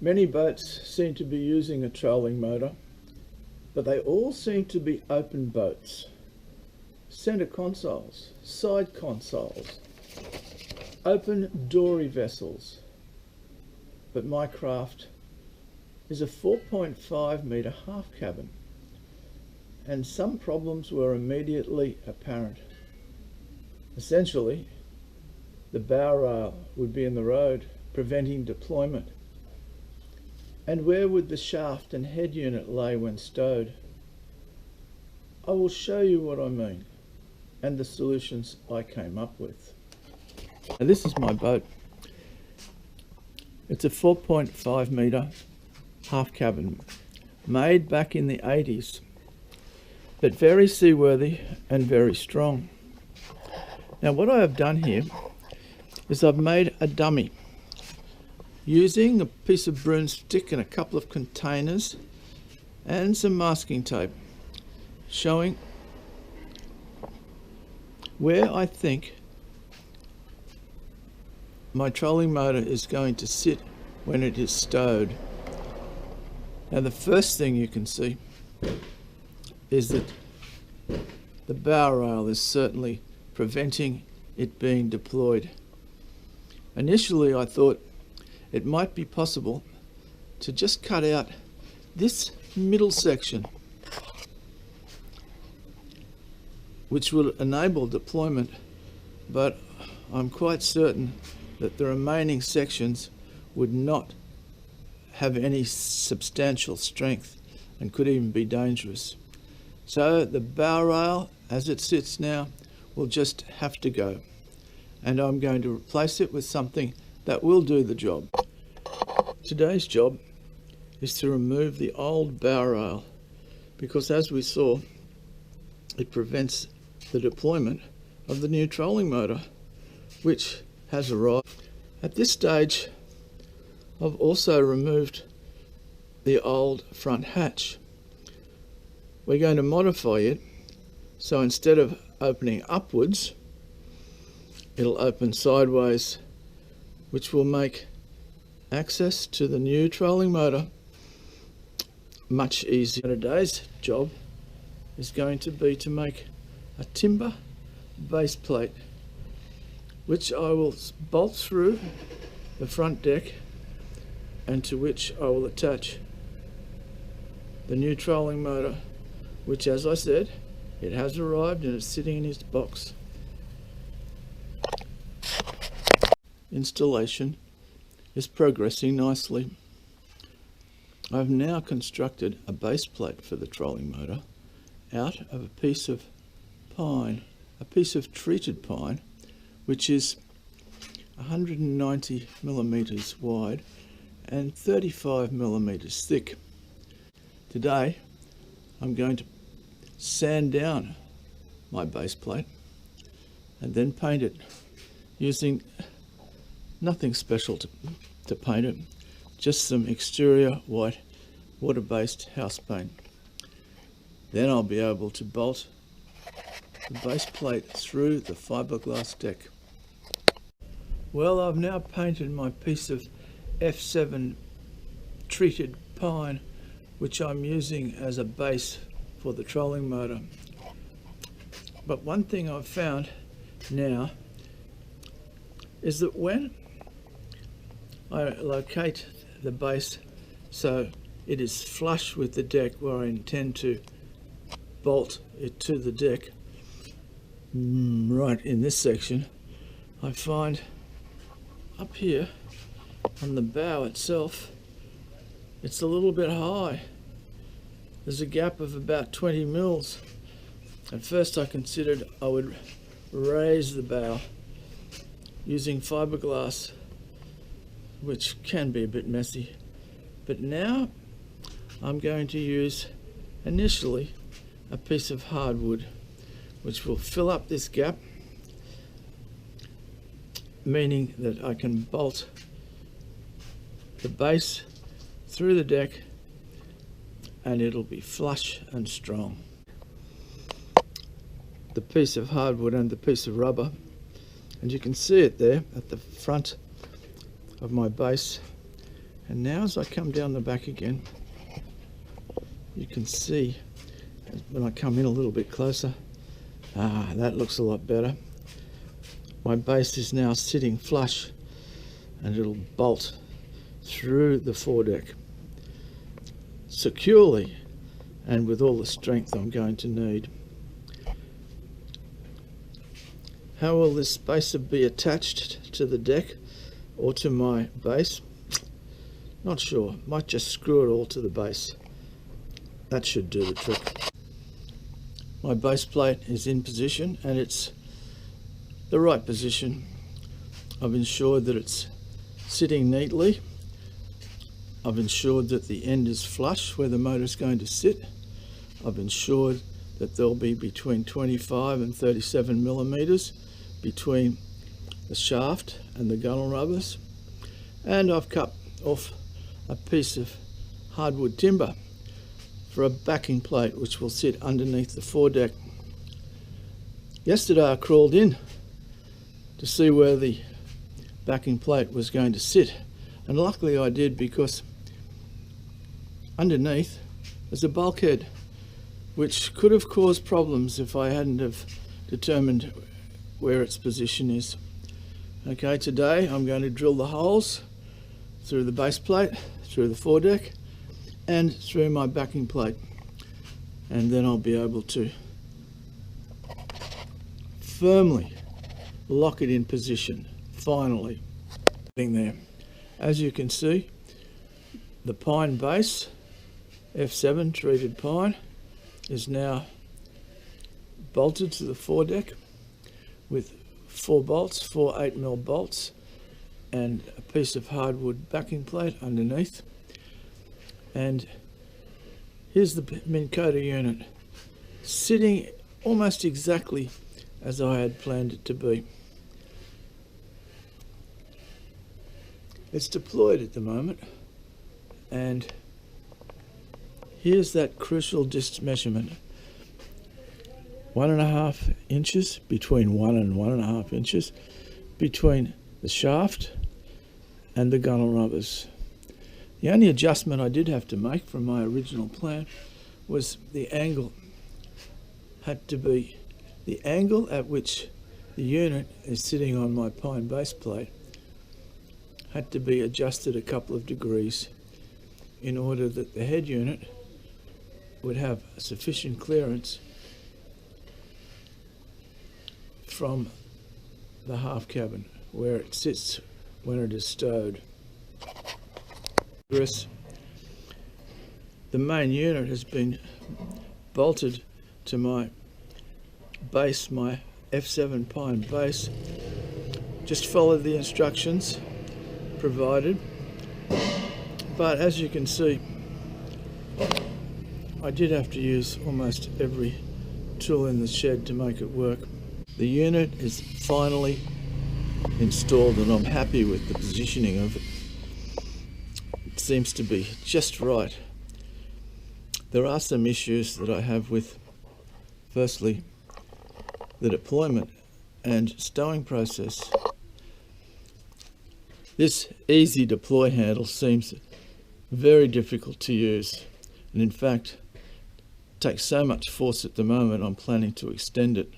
Many boats seem to be using a trolling motor, but they all seem to be open boats. Centre consoles, side consoles, open dory vessels. But my craft is a 4.5 metre half cabin, and some problems were immediately apparent. Essentially, the bow rail would be in the road, preventing deployment. And where would the shaft and head unit lay when stowed? I will show you what I mean and the solutions I came up with. Now this is my boat. It's a 4.5 metre half cabin made back in the 80s, but very seaworthy and very strong. Now what I have done here is I've made a dummy using a piece of broomstick and a couple of containers and some masking tape, showing where I think my trolling motor is going to sit when it is stowed. Now the first thing you can see is that the bow rail is certainly preventing it being deployed. Initially I thought it might be possible to just cut out this middle section, which will enable deployment, but I'm quite certain that the remaining sections would not have any substantial strength and could even be dangerous. So the bow rail, as it sits now, will just have to go, and I'm going to replace it with something that will do the job. Today's job is to remove the old bow rail, because as we saw, it prevents the deployment of the new trolling motor, which has arrived. At this stage, I've also removed the old front hatch. We're going to modify it so instead of opening upwards, it'll open sideways, which will make access to the new trolling motor much easier. Today's job is going to be to make a timber base plate, which I will bolt through the front deck and to which I will attach the new trolling motor, which, as I said, it has arrived and is sitting in its box. Installation is progressing nicely. I've now constructed a base plate for the trolling motor out of a piece of pine, a piece of treated pine, which is 190 millimeters wide and 35 millimeters thick. Today I'm going to sand down my base plate and then paint it using nothing special to paint it, just some exterior white water-based house paint. Then I'll be able to bolt the base plate through the fiberglass deck. Well, I've now painted my piece of F7 treated pine, which I'm using as a base for the trolling motor. But one thing I've found now is that when I locate the base so it is flush with the deck where I intend to bolt it to the deck, right in this section, I find up here on the bow itself, it's a little bit high. There's a gap of about 20 mils. At first I considered I would raise the bow using fiberglass, which can be a bit messy, but now I'm going to use initially a piece of hardwood, which will fill up this gap, meaning that I can bolt the base through the deck and it'll be flush and strong. The piece of hardwood and the piece of rubber, and you can see it there at the front of my base, And now as I come down the back again, you can see when I come in a little bit closer, that looks a lot better. My base is now sitting flush and it'll bolt through the foredeck securely and with all the strength I'm going to need. How will this spacer be attached to the deck or to my base? Not sure. Might just screw it all to the base. That should do the trick. My base plate is in position and it's the right position. I've ensured that it's sitting neatly. I've ensured that the end is flush where the motor's going to sit. I've ensured that there'll be between 25 and 37 millimeters between the shaft and the gunnel rubbers. And I've cut off a piece of hardwood timber for a backing plate which will sit underneath the foredeck. Yesterday I crawled in to see where the backing plate was going to sit, and luckily I did, because underneath there's a bulkhead which could have caused problems if I hadn't have determined where its position is. Okay, today I'm going to drill the holes through the base plate, through the foredeck and through my backing plate, and then I'll be able to firmly lock it in position, finally. There. As you can see, the pine base, F7 treated pine, is now bolted to the foredeck with 4 bolts, 4 8mm bolts, and a piece of hardwood backing plate underneath. And here's the Minn Kota unit, sitting almost exactly as I had planned it to be. It's deployed at the moment, and here's that crucial distance measurement. 1.5 inches, between 1 and 1.5 inches between the shaft and the gunnel rubbers. The only adjustment I did have to make from my original plan was the angle. Had to be the angle at which the unit is sitting on my pine base plate had to be adjusted a couple of degrees in order that the head unit would have sufficient clearance from the half cabin where it sits when it is stowed. The main unit has been bolted to my base, my F7 pine base. Just followed the instructions provided, but as you can see, I did have to use almost every tool in the shed to make it work. The unit is finally installed and I'm happy with the positioning of it. It seems to be just right. There are some issues that I have with, firstly, the deployment and stowing process. This easy deploy handle seems very difficult to use, and in fact takes so much force at the moment I'm planning to extend it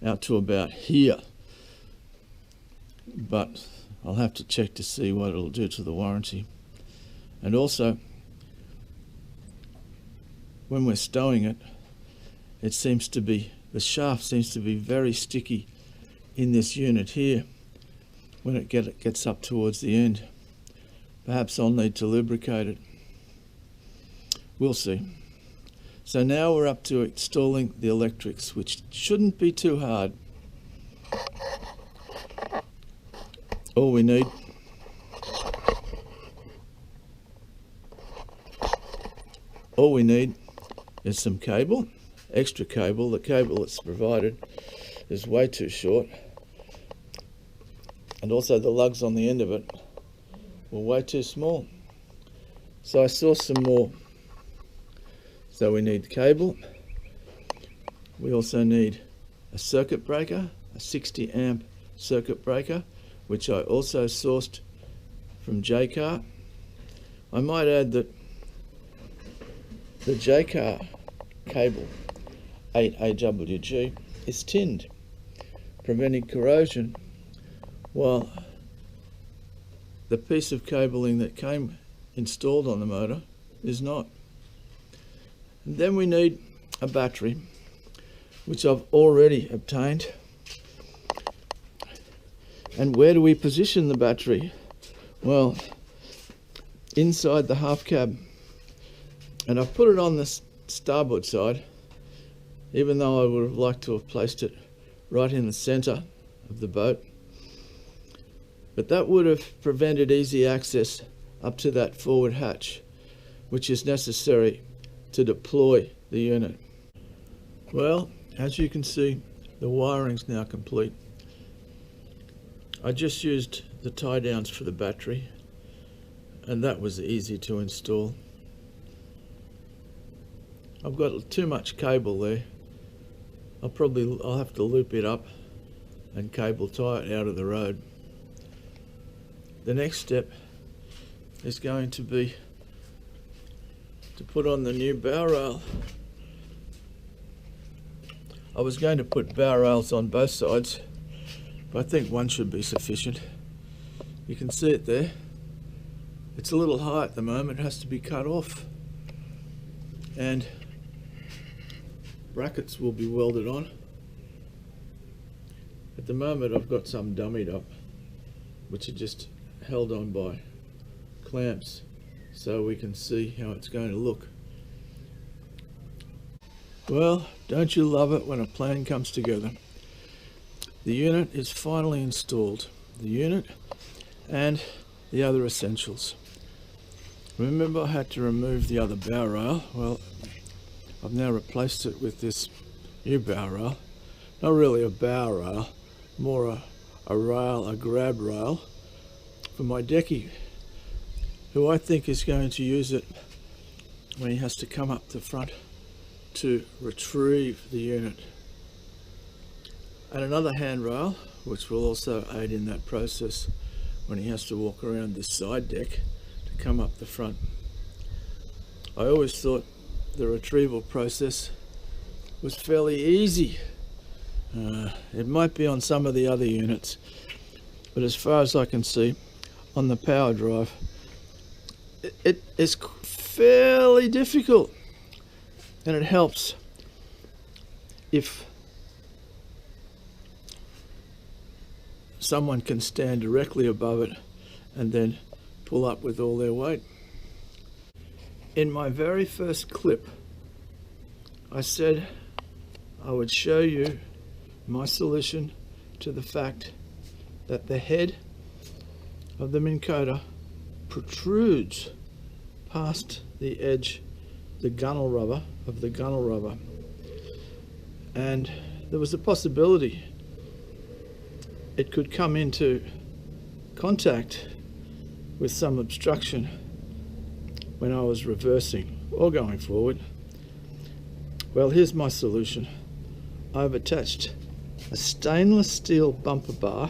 out to about here, but I'll have to check to see what it'll do to the warranty. And also, when we're stowing it, it seems to be, the shaft seems to be very sticky in this unit here when it gets up towards the end. Perhaps I'll need to lubricate it. We'll see. So now we're up to installing the electrics, which shouldn't be too hard. All we need is some cable, extra cable. The cable that's provided is way too short, and also the lugs on the end of it were way too small. So I saw some more. So we need cable. We also need a circuit breaker, a 60 amp circuit breaker, which I also sourced from J-Car. I might add that the J-car cable 8AWG is tinned, preventing corrosion, while the piece of cabling that came installed on the motor is not. And then we need a battery, which I've already obtained. And where do we position the battery? Well, inside the half cab. And I've put it on the starboard side, even though I would have liked to have placed it right in the center of the boat. But that would have prevented easy access up to that forward hatch, which is necessary to deploy the unit. Well, as you can see, the wiring's now complete. I just used the tie downs for the battery, and that was easy to install. I've got too much cable there. I'll have to loop it up and cable tie it out of the road. The next step is going to be to put on the new bow rail. I was going to put bow rails on both sides, but I think one should be sufficient. You can see it there. It's a little high at the moment, it has to be cut off. And brackets will be welded on. At the moment I've got some dummied up, which are just held on by clamps so we can see how it's going to look. Well, don't you love it when a plan comes together? The unit is finally installed. The unit and the other essentials. Remember, I had to remove the other bow rail. Well, I've now replaced it with this new bow rail. Not really a bow rail, more a rail, a grab rail for my decky, who I think is going to use it when he has to come up the front to retrieve the unit. And another handrail, which will also aid in that process when he has to walk around this side deck to come up the front. I always thought the retrieval process was fairly easy. It might be on some of the other units, but as far as I can see, on the Powerdrive, it is fairly difficult, and it helps if someone can stand directly above it and then pull up with all their weight. In my very first clip, I said I would show you my solution to the fact that the head of the Minn Kota protrudes past the edge, the gunnel rubber of the gunnel rubber, and there was a possibility it could come into contact with some obstruction when I was reversing or going forward. Well, here's my solution. I've attached a stainless steel bumper bar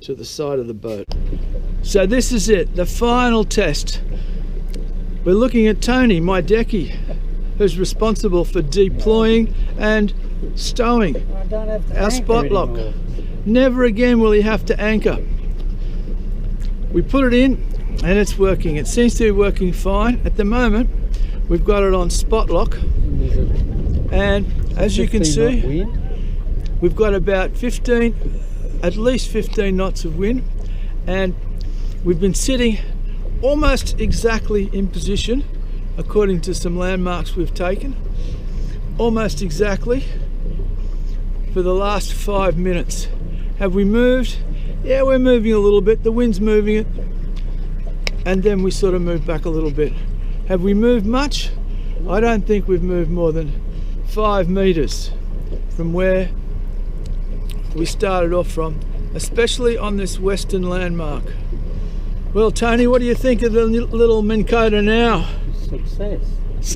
to the side of the boat. So this is it, the final test. We're looking at Tony, my decky, who's responsible for deploying and stowing our spot lock. Never again will he have to anchor. We put it in and it's working. It seems to be working fine. At the moment, we've got it on spot lock. And as you can see, we've got about at least 15 knots of wind. And we've been sitting almost exactly in position, according to some landmarks we've taken. Almost exactly for the last 5 minutes. Have we moved? Yeah, we're moving a little bit. The wind's moving it. And then we sort of move back a little bit. Have we moved much? I don't think we've moved more than 5 meters from where we started off from, especially on this western landmark. Well, Tony, what do you think of the little Minn Kota now? Success.